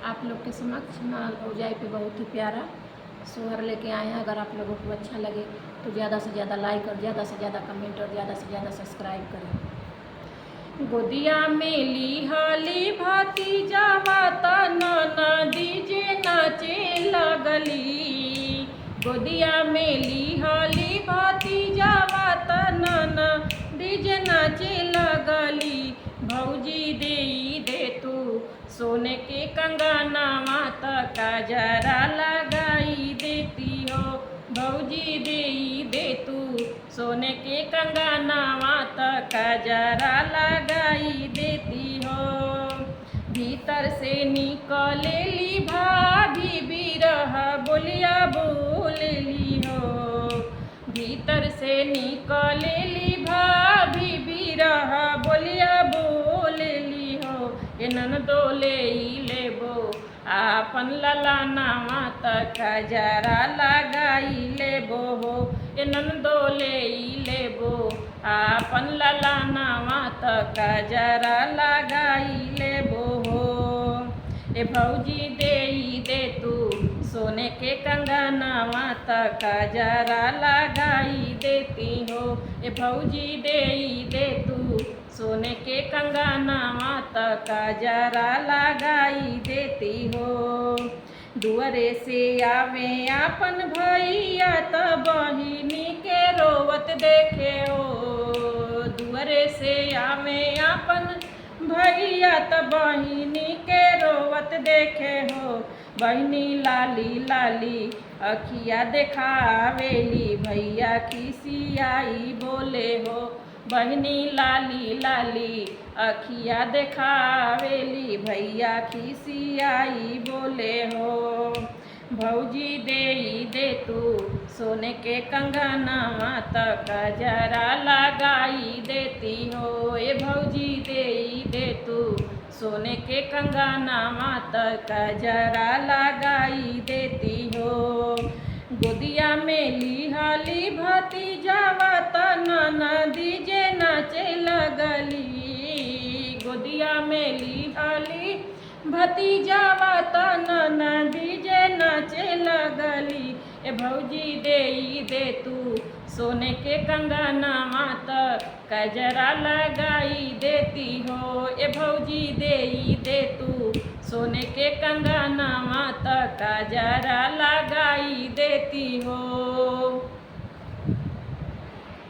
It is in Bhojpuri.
आप लोग के समक्ष माँ भौजाई पे बहुत ही प्यारा सोहर लेके आए हैं। अगर आप लोगों को अच्छा लगे तो ज़्यादा से ज़्यादा लाइक और ज़्यादा से ज़्यादा कमेंट और ज़्यादा से ज़्यादा सब्सक्राइब करें। गोदिया में ली हाली भाती जावा तना दीजे नाचे लगली। गोदिया में ली हाली भाती जावा तना डीजे नाचे लगली। भौजी दे तू सोने के कंगना माता का जरा लगाई देती हो। भौजी दे तू सोने के कंगना माता का जरा लगाई देती हो। भीतर से निकलेली भाभी बिरह बोलिया बोलेली हो। भीतर से निकलेली भाभी बिरह बोलिया बोलेली हो। ए ननदो लेबो आपन ललाना माता का जरा लगाई लेबो हो। ए ननदो लेबो आपन ललाना माता का जरा लगाई लेबो हो। ए भौजी दे तू सोने के कंगना माता का जरा लगाई देती हो। ए भौजी दे तू सोने के कंगना माता का जरा लगाई देती हो। दुआरे से आवे आपन भैया त बहिनी के रोवत देखे हो। दुआरे से आवे आपन भैया त बहिनी के रोवत देखे हो। बहिनी लाली लाली अखिया देखावेली भैया खिसियाई बोले हो। बहिनी लाली लाली अखिया देखावेली भैया खिसियाई बोले हो। भौजी दे तू सोने के कंगना माता का जरा लगाई देती हो। ए भौजी दे तू सोने के कंगना माता का जरा लगाई देती हो। गोदिया में ली हाली भाती जावा तना दीजे नाचे लगली। गोदिया में ली हाली भाती जावा तना डीजे नाचे लगली। ए भौजी दे तू सोने के कंगना माता का जरा लगाई देती हो। ए भौजी दे तू सोने के कंगना माता का जरा लगाई देती हो।